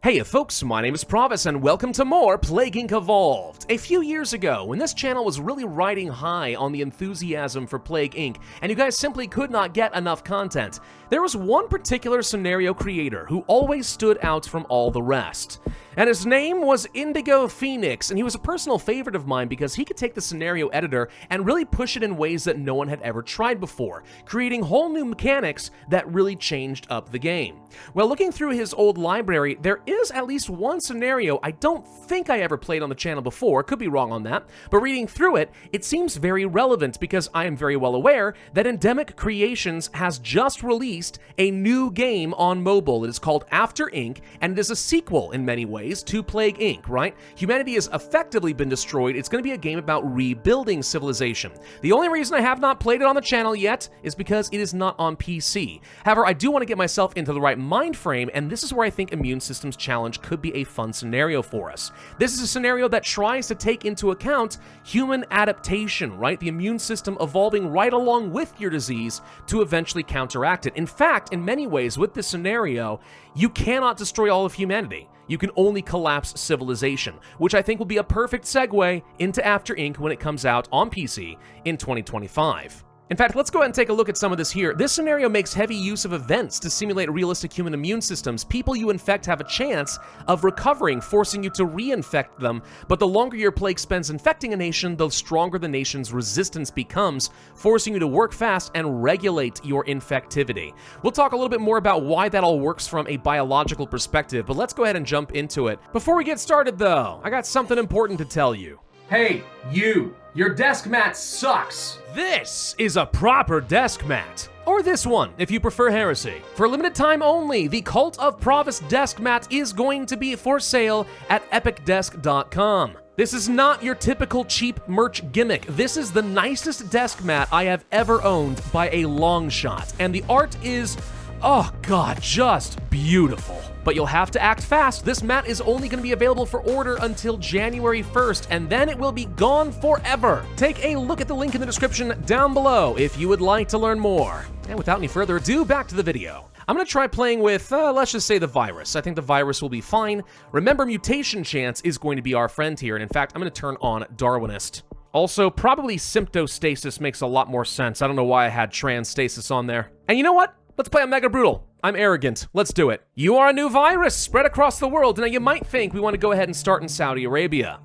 Hey folks, my name is Pravus and welcome to more Plague Inc. Evolved. A few years ago, when this channel was really riding high on the enthusiasm for Plague Inc., and you guys simply could not get enough content, there was one particular scenario creator who always stood out from all the rest. And his name was Indigo Phoenix, and he was a personal favorite of mine because he could take the scenario editor and really push it in ways that no one had ever tried before, creating whole new mechanics that really changed up the game. Well, looking through his old library, there is at least one scenario I don't think I ever played on the channel before, could be wrong on that, but reading through it, it seems very relevant because I am very well aware that Endemic Creations has just released a new game on mobile. It is called After Inc., and it is a sequel in many ways to Plague Inc., right? Humanity has effectively been destroyed. It's going to be a game about rebuilding civilization. The only reason I have not played it on the channel yet is because it is not on PC. However, I do want to get myself into the right mind frame, and this is where I think Immune Systems Challenge could be a fun scenario for us. This is a scenario that tries to take into account human adaptation, right? The immune system evolving right along with your disease to eventually counteract it. In fact, in many ways, with this scenario, you cannot destroy all of humanity. You can only collapse civilization, which I think will be a perfect segue into After Inc. when it comes out on PC in 2025. In fact, let's go ahead and take a look at some of this here. This scenario makes heavy use of events to simulate realistic human immune systems. People you infect have a chance of recovering, forcing you to reinfect them, but the longer your plague spends infecting a nation, the stronger the nation's resistance becomes, forcing you to work fast and regulate your infectivity. We'll talk a little bit more about why that all works from a biological perspective, but let's go ahead and jump into it. Before we get started though, I got something important to tell you. Hey, you! Your desk mat sucks! This is a proper desk mat. Or this one, if you prefer heresy. For a limited time only, the Cult of Pravus desk mat is going to be for sale at epicdesk.com. This is not your typical cheap merch gimmick. This is the nicest desk mat I have ever owned by a long shot. And the art is, oh god, just beautiful. But you'll have to act fast. This mat is only going to be available for order until January 1st, and then it will be gone forever. Take a look at the link in the description down below if you would like to learn more. And without any further ado, back to the video. I'm going to try playing with, let's just say the virus. I think the virus will be fine. Remember, mutation chance is going to be our friend here, and in fact, I'm going to turn on Darwinist. Also, probably symptostasis makes a lot more sense. I don't know why I had transstasis on there. And you know what? Let's play on Mega Brutal. I'm arrogant. Let's do it. You are a new virus spread across the world. Now, you might think we want to go ahead and start in Saudi Arabia.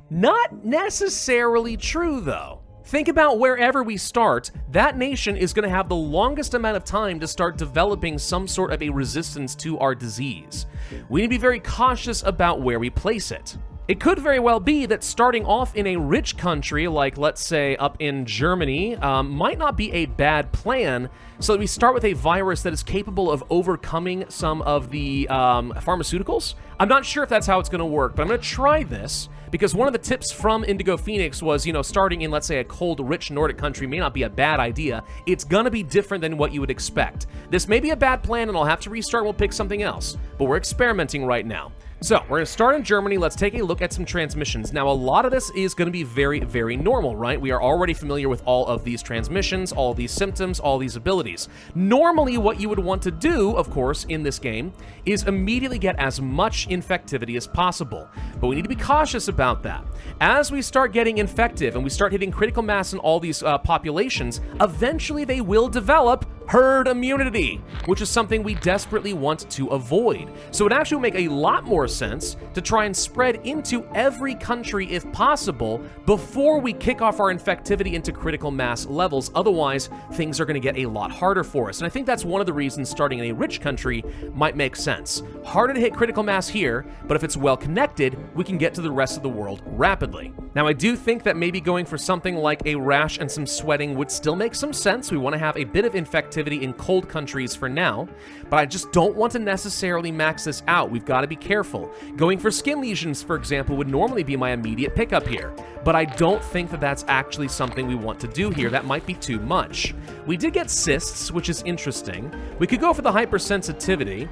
Not necessarily true, though. Think about wherever we start, that nation is going to have the longest amount of time to start developing some sort of a resistance to our disease. We need to be very cautious about where we place it. It could very well be that starting off in a rich country, like let's say up in Germany, might not be a bad plan, so that we start with a virus that is capable of overcoming some of the pharmaceuticals. I'm not sure if that's how it's going to work, but I'm going to try this, because one of the tips from Indigo Phoenix was, starting in, let's say, a cold, rich Nordic country may not be a bad idea. It's going to be different than what you would expect. This may be a bad plan, and I'll have to restart and we'll pick something else, but we're experimenting right now. So, we're going to start in Germany. Let's take a look at some transmissions. Now, a lot of this is going to be very, very normal, right? We are already familiar with all of these transmissions, all of these symptoms, all these abilities. Normally, what you would want to do, of course, in this game, is immediately get as much infectivity as possible. But we need to be cautious about that. As we start getting infective and we start hitting critical mass in all these populations, eventually they will develop herd immunity, which is something we desperately want to avoid. So it actually would make a lot more sense to try and spread into every country if possible before we kick off our infectivity into critical mass levels. Otherwise, things are going to get a lot harder for us. And I think that's one of the reasons starting in a rich country might make sense. Harder to hit critical mass here, but if it's well connected, we can get to the rest of the world rapidly. Now, I do think that maybe going for something like a rash and some sweating would still make some sense. We want to have a bit of infectivity in cold countries for now, but I just don't want to necessarily max this out. We've got to be careful. Going for skin lesions, for example, would normally be my immediate pickup here, but I don't think that that's actually something we want to do here. That might be too much. We did get cysts, which is interesting. We could go for the hypersensitivity,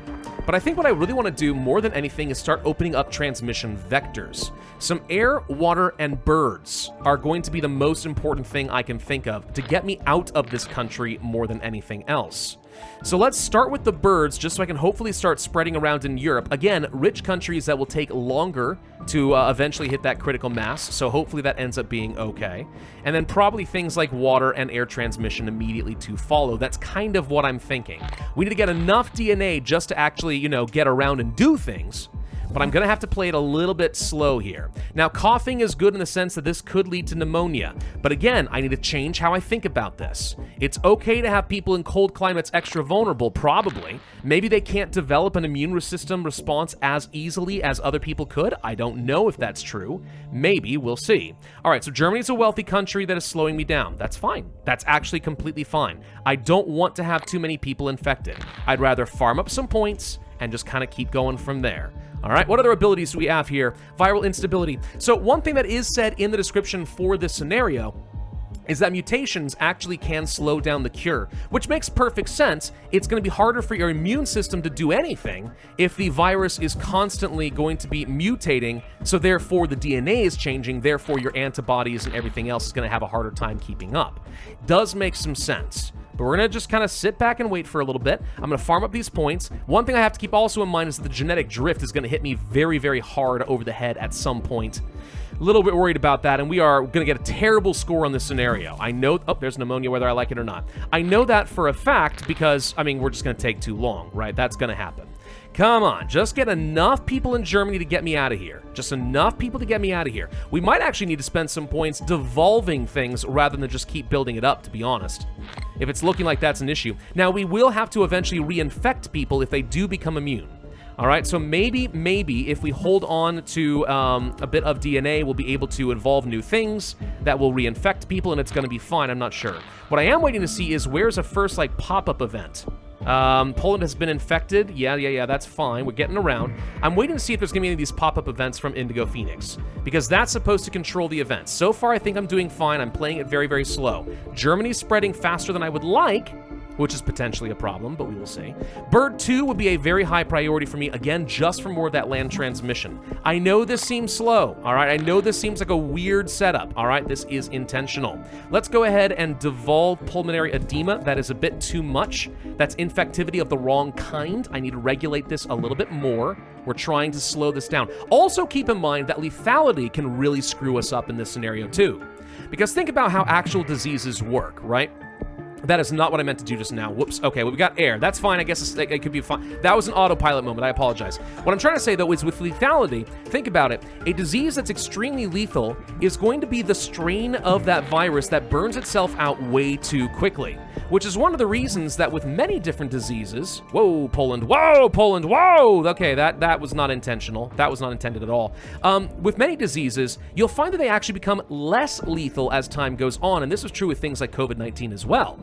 but I think what I really want to do more than anything is start opening up transmission vectors. Some air, water, and birds are going to be the most important thing I can think of to get me out of this country more than anything else. So let's start with the birds, just so I can hopefully start spreading around in Europe. Again, rich countries that will take longer to eventually hit that critical mass, so hopefully that ends up being okay. And then probably things like water and air transmission immediately to follow. That's kind of what I'm thinking. We need to get enough DNA just to actually, you know, get around and do things. But I'm going to have to play it a little bit slow here. Now, coughing is good in the sense that this could lead to pneumonia. But again, I need to change how I think about this. It's okay to have people in cold climates extra vulnerable, probably. Maybe they can't develop an immune system response as easily as other people could. I don't know if that's true. Maybe, we'll see. All right, so Germany's a wealthy country that is slowing me down. That's fine. That's actually completely fine. I don't want to have too many people infected. I'd rather farm up some points and just kind of keep going from there. All right, what other abilities do we have here? Viral instability. So one thing that is said in the description for this scenario is that mutations actually can slow down the cure, which makes perfect sense. It's going to be harder for your immune system to do anything if the virus is constantly going to be mutating, so therefore the DNA is changing, therefore your antibodies and everything else is going to have a harder time keeping up. Does make some sense. But we're going to just kind of sit back and wait for a little bit. I'm going to farm up these points. One thing I have to keep also in mind is that the genetic drift is going to hit me very, very hard over the head at some point. A little bit worried about that, and we are going to get a terrible score on this scenario. I know... Oh, there's pneumonia, whether I like it or not. I know that for a fact because, I mean, we're just going to take too long, right? That's going to happen. Come on, just get enough people in Germany to get me out of here. Just enough people to get me out of here. We might actually need to spend some points devolving things rather than just keep building it up, to be honest. If it's looking like that's an issue. Now, we will have to eventually reinfect people if they do become immune. All right, so maybe if we hold on to a bit of DNA, we'll be able to evolve new things that will reinfect people, and it's going to be fine. I'm not sure. What I am waiting to see is where's a first, like, pop-up event. Poland has been infected. Yeah, that's fine. We're getting around. I'm waiting to see if there's going to be any of these pop-up events from Indigo Phoenix, because that's supposed to control the events. So far, I think I'm doing fine. I'm playing it very, very slow. Germany's spreading faster than I would like, which is potentially a problem, but we will see. Bird 2 would be a very high priority for me, again, just for more of that land transmission. I know this seems slow, all right? I know this seems like a weird setup, all right? This is intentional. Let's go ahead and devolve pulmonary edema. That is a bit too much. That's infectivity of the wrong kind. I need to regulate this a little bit more. We're trying to slow this down. Also keep in mind that lethality can really screw us up in this scenario too. Because think about how actual diseases work, right? That is not what I meant to do just now. Whoops. Okay, well, we got air. That's fine. I guess it could be fine. That was an autopilot moment. I apologize. What I'm trying to say, though, is with lethality, think about it. A disease that's extremely lethal is going to be the strain of that virus that burns itself out way too quickly, which is one of the reasons that with many different diseases... Whoa, Poland. Whoa, Poland. Whoa! Okay, that was not intentional. That was not intended at all. With many diseases, you'll find that they actually become less lethal as time goes on, and this was true with things like COVID-19 as well.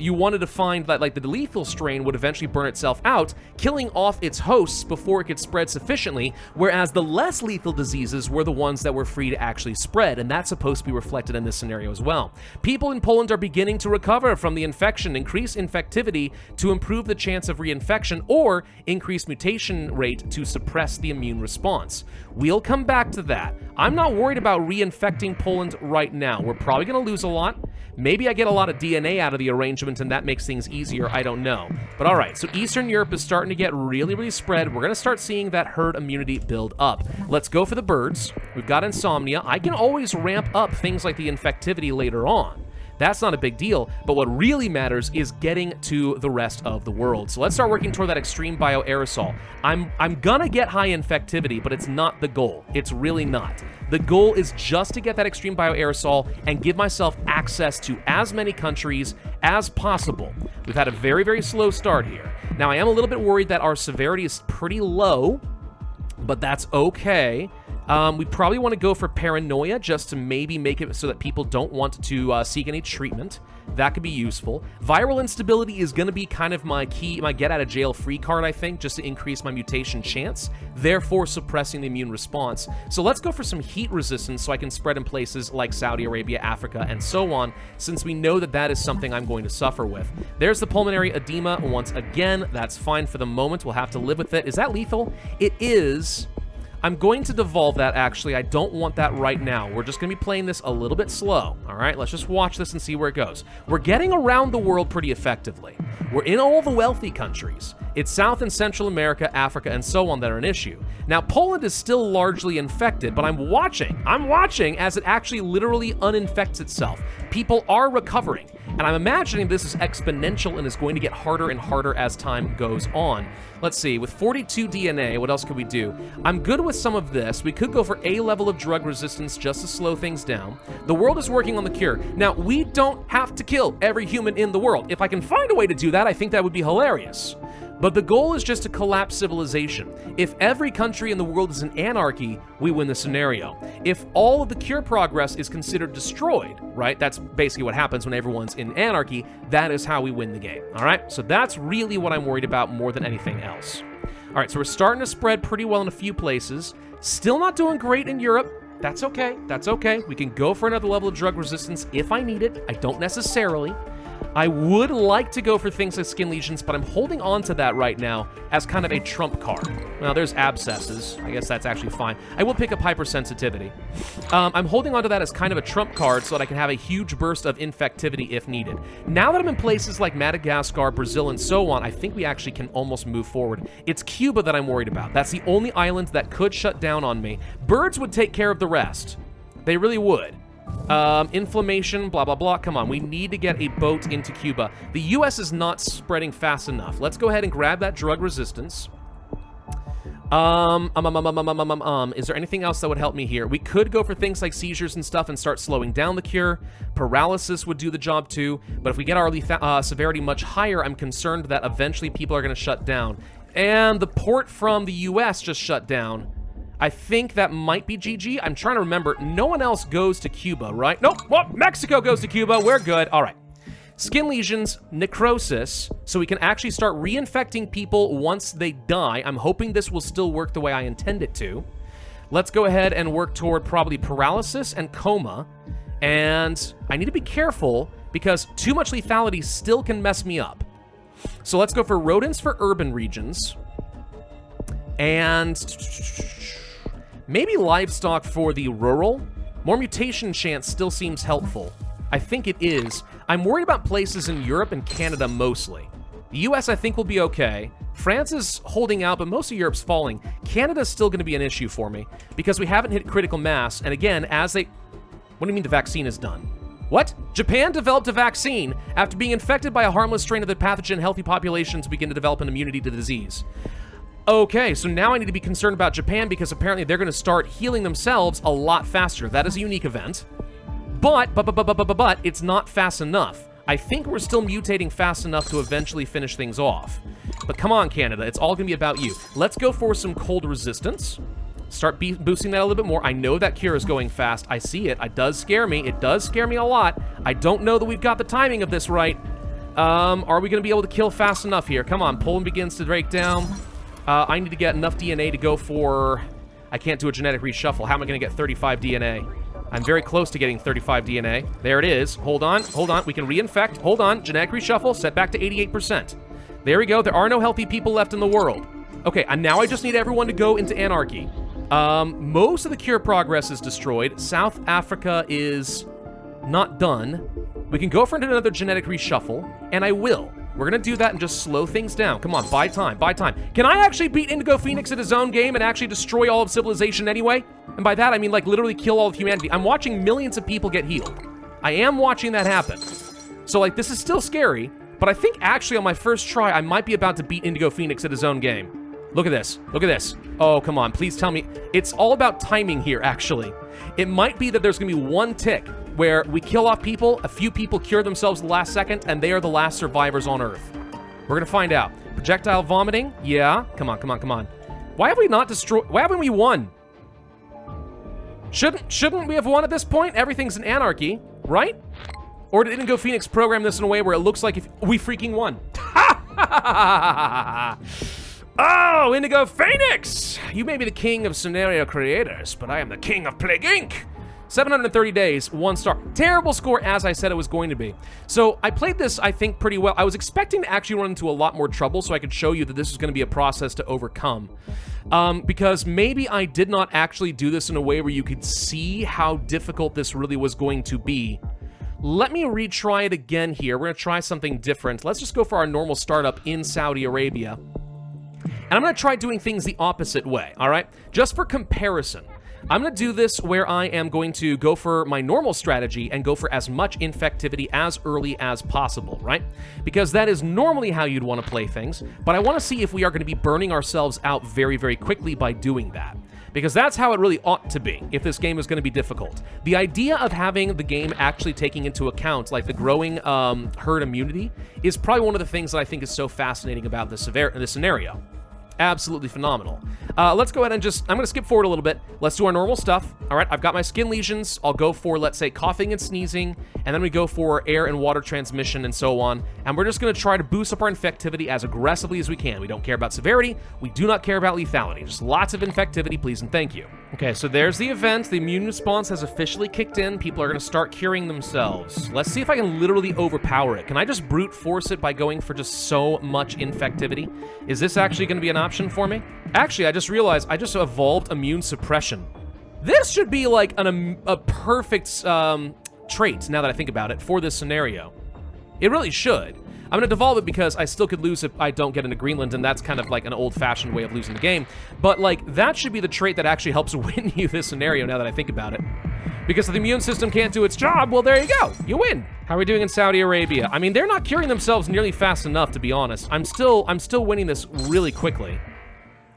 You wanted to find that, like, the lethal strain would eventually burn itself out, killing off its hosts before it could spread sufficiently, whereas the less lethal diseases were the ones that were free to actually spread, and that's supposed to be reflected in this scenario as well. People in Poland are beginning to recover from the infection, increase infectivity to improve the chance of reinfection, or increase mutation rate to suppress the immune response. We'll come back to that. I'm not worried about reinfecting Poland right now. We're probably going to lose a lot. Maybe I get a lot of DNA out of the arrangement and that makes things easier, I don't know. But all right, so Eastern Europe is starting to get really, really spread. We're going to start seeing that herd immunity build up. Let's go for the birds. We've got insomnia. I can always ramp up things like the infectivity later on. That's not a big deal, but what really matters is getting to the rest of the world. So let's start working toward that extreme bioaerosol. I'm gonna get high infectivity, but it's not the goal. It's really not. The goal is just to get that extreme bioaerosol and give myself access to as many countries as possible. We've had a very, very slow start here. Now, I am a little bit worried that our severity is pretty low, but that's okay. We probably want to go for paranoia just to maybe make it so that people don't want to seek any treatment. That could be useful. Viral instability is going to be kind of my key, my get-out-of-jail-free card, I think, just to increase my mutation chance, therefore suppressing the immune response. So let's go for some heat resistance so I can spread in places like Saudi Arabia, Africa, and so on, since we know that that is something I'm going to suffer with. There's the pulmonary edema once again. That's fine for the moment. We'll have to live with it. Is that lethal? It is. I'm going to devolve that, actually. I don't want that right now. We're just going to be playing this a little bit slow, all right? Let's just watch this and see where it goes. We're getting around the world pretty effectively. We're in all the wealthy countries. It's South and Central America, Africa, and so on that are an issue. Now, Poland is still largely infected, but I'm watching as it actually literally uninfects itself. People are recovering, and I'm imagining this is exponential and is going to get harder and harder as time goes on. Let's see, with 42 DNA, what else could we do? I'm good with some of this. We could go for a level of drug resistance just to slow things down. The world is working on the cure. Now, we don't have to kill every human in the world. If I can find a way to do that, I think that would be hilarious. But the goal is just to collapse civilization. If every country in the world is in anarchy, we win the scenario. If all of the cure progress is considered destroyed, right? That's basically what happens when everyone's in anarchy. That is how we win the game, all right? So that's really what I'm worried about more than anything else. All right, so we're starting to spread pretty well in a few places. Still not doing great in Europe. That's okay, that's okay. We can go for another level of drug resistance if I need it. I don't necessarily. I would like to go for things like skin lesions, but I'm holding on to that right now as kind of a trump card. Now, there's abscesses. I guess that's actually fine. I will pick up hypersensitivity. I'm holding on to that as kind of a trump card so that I can have a huge burst of infectivity if needed. Now that I'm in places like Madagascar, Brazil, and so on, I think we actually can almost move forward. It's Cuba that I'm worried about. That's the only island that could shut down on me. Birds would take care of the rest. They really would. Inflammation, blah, blah, blah. Come on, we need to get a boat into Cuba. The U.S. is not spreading fast enough. Let's go ahead and grab that drug resistance. Is there anything else that would help me here? We could go for things like seizures and stuff and start slowing down the cure. Paralysis would do the job too, but if we get our severity much higher, I'm concerned that eventually people are going to shut down. And the port from the U.S. just shut down. I think that might be GG. I'm trying to remember. No one else goes to Cuba, right? Nope. Well, Mexico goes to Cuba. We're good. All right. Skin lesions, necrosis, so we can actually start reinfecting people once they die. I'm hoping this will still work the way I intend it to. Let's go ahead and work toward probably paralysis and coma. And I need to be careful because too much lethality still can mess me up. So let's go for rodents for urban regions. And maybe livestock for the rural. More mutation chance still seems helpful. I think it is. I'm worried about places in Europe and Canada mostly. The US I think will be okay. France is holding out, but most of Europe's falling. Canada's still going to be an issue for me because we haven't hit critical mass. And again, as they... What do you mean the vaccine is done? What? Japan developed a vaccine after being infected by a harmless strain of the pathogen. Healthy populations begin to develop an immunity to the disease. Okay, so now I need to be concerned about Japan because apparently they're going to start healing themselves a lot faster. That is a unique event. But it's not fast enough. I think we're still mutating fast enough to eventually finish things off. But come on, Canada, it's all going to be about you. Let's go for some cold resistance. Start boosting that a little bit more. I know that cure is going fast. I see it. It does scare me. It does scare me a lot. I don't know that we've got the timing of this right. Are we going to be able to kill fast enough here? Come on, Poland begins to break down. I need to get enough DNA to go for... I can't do a genetic reshuffle. How am I going to get 35 DNA? I'm very close to getting 35 DNA. There it is. Hold on. We can reinfect. Hold on. Genetic reshuffle. Set back to 88%. There we go. There are no healthy people left in the world. Okay, and now I just need everyone to go into anarchy. Most of the cure progress is destroyed. South Africa is not done. We can go for another genetic reshuffle, and I will. We're going to do that and just slow things down. Come on, buy time, buy time. Can I actually beat Indigo Phoenix in his own game and actually destroy all of civilization anyway? And by that, I mean, like, literally kill all of humanity. I'm watching millions of people get healed. I am watching that happen. So, like, this is still scary, but I think actually on my first try, I might be about to beat Indigo Phoenix at his own game. Look at this. Look at this. Oh, come on. Please tell me. It's all about timing here, actually. It might be that there's going to be one tick where we kill off people, a few people cure themselves the last second, and they are the last survivors on Earth. We're going to find out. Projectile vomiting? Yeah. Come on, come on, come on. Why have we not destroyed... Why haven't we won? Shouldn't we have won at this point? Everything's in anarchy, right? Or did Indigo Phoenix program this in a way where it looks like if we freaking won? Oh, Indigo Phoenix! You may be the king of scenario creators, but I am the king of Plague Inc. 730 days, 1 star. Terrible score, as I said it was going to be. So I played this, I think, pretty well. I was expecting to actually run into a lot more trouble so I could show you that this was going to be a process to overcome. Because maybe I did not actually do this in a way where you could see how difficult this really was going to be. Let me retry it again here. We're going to try something different. Let's just go for our normal startup in Saudi Arabia. And I'm going to try doing things the opposite way, all right? Just for comparison. I'm going to do this where I am going to go for my normal strategy and go for as much infectivity as early as possible, right? Because that is normally how you'd want to play things, but I want to see if we are going to be burning ourselves out very, very quickly by doing that. Because that's how it really ought to be if this game is going to be difficult. The idea of having the game actually taking into account like the growing herd immunity is probably one of the things that I think is so fascinating about this scenario. Absolutely phenomenal. Let's go ahead and I'm going to skip forward a little bit. Let's do our normal stuff. All right, I've got my skin lesions. I'll go for, let's say, coughing and sneezing, and then we go for air and water transmission and so on. And we're just going to try to boost up our infectivity as aggressively as we can. We don't care about severity. We do not care about lethality. Just lots of infectivity, please and thank you. Okay, so there's the event. The immune response has officially kicked in. People are going to start curing themselves. Let's see if I can literally overpower it. Can I just brute force it by going for just so much infectivity? Is this actually going to be an option for me? Actually, I just realized I just evolved immune suppression. This should be like a perfect trait, now that I think about it, for this scenario. It really should. I'm going to devolve it because I still could lose if I don't get into Greenland, and that's kind of like an old-fashioned way of losing the game. But, like, that should be the trait that actually helps win you this scenario, now that I think about it. Because if the immune system can't do its job, well, there you go. You win. How are we doing in Saudi Arabia? I mean, they're not curing themselves nearly fast enough, to be honest. I'm still winning this really quickly.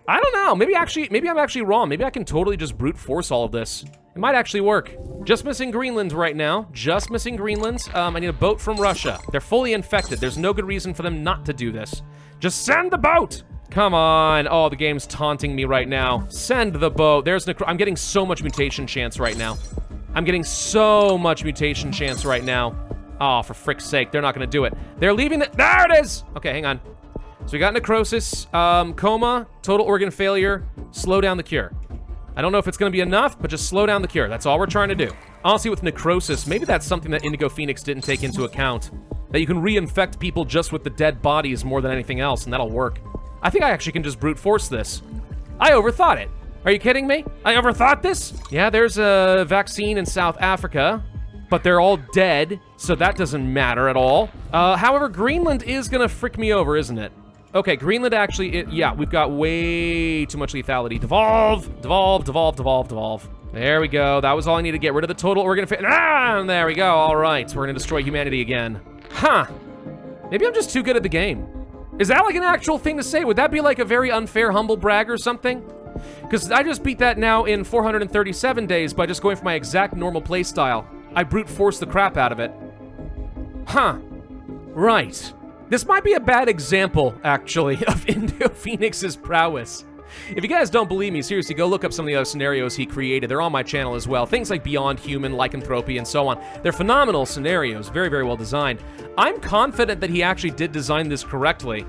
I don't know. Maybe I'm actually wrong. Maybe I can totally just brute force all of this. It might actually work. Just missing Greenland right now. Just missing Greenland. I need a boat from Russia. They're fully infected. There's no good reason for them not to do this. Just send the boat! Come on. Oh, the game's taunting me right now. Send the boat. I'm getting so much mutation chance right now. I'm getting so much mutation chance right now. Oh, for frick's sake. They're not going to do it. They're leaving it. There it is! Okay, hang on. So we got necrosis, coma, total organ failure, slow down the cure. I don't know if it's going to be enough, but just slow down the cure. That's all we're trying to do. Honestly, with necrosis, maybe that's something that Indigo Phoenix didn't take into account. That you can reinfect people just with the dead bodies more than anything else, and that'll work. I think I actually can just brute force this. I overthought it. Are you kidding me? I overthought this? Yeah, there's a vaccine in South Africa, but they're all dead, so that doesn't matter at all. However, Greenland is going to frick me over, isn't it? Okay, Greenland actually, yeah, we've got way too much lethality. Devolve, devolve, devolve, devolve, devolve. There we go. That was all I need to get rid of the total organ failure. Ah, there we go. All right, we're gonna destroy humanity again. Huh. Maybe I'm just too good at the game. Is that like an actual thing to say? Would that be like a very unfair humble brag or something? Because I just beat that now in 437 days by just going for my exact normal play style. I brute forced the crap out of it. Huh. Right. This might be a bad example, actually, of Indigo Phoenix's prowess. If you guys don't believe me, seriously, go look up some of the other scenarios he created. They're on my channel as well. Things like Beyond Human, Lycanthropy, and so on. They're phenomenal scenarios, very, very well designed. I'm confident that he actually did design this correctly.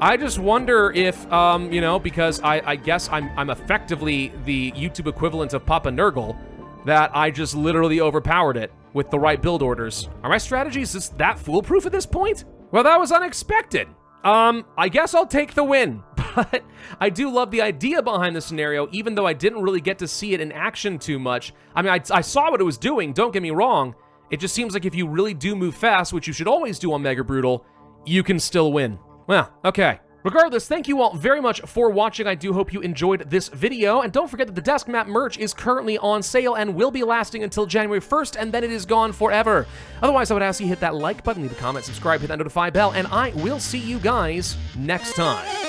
I just wonder if, you know, because I guess I'm effectively the YouTube equivalent of Papa Nurgle, that I just literally overpowered it with the right build orders. Are my strategies just that foolproof at this point? Well, that was unexpected. I guess I'll take the win. But I do love the idea behind the scenario, even though I didn't really get to see it in action too much. I mean, I saw what it was doing, don't get me wrong. It just seems like if you really do move fast, which you should always do on Mega Brutal, you can still win. Well, okay. Regardless, thank you all very much for watching. I do hope you enjoyed this video. And don't forget that the Desk Map merch is currently on sale and will be lasting until January 1st, and then it is gone forever. Otherwise, I would ask you hit that like button, leave a comment, subscribe, hit that notify bell, and I will see you guys next time.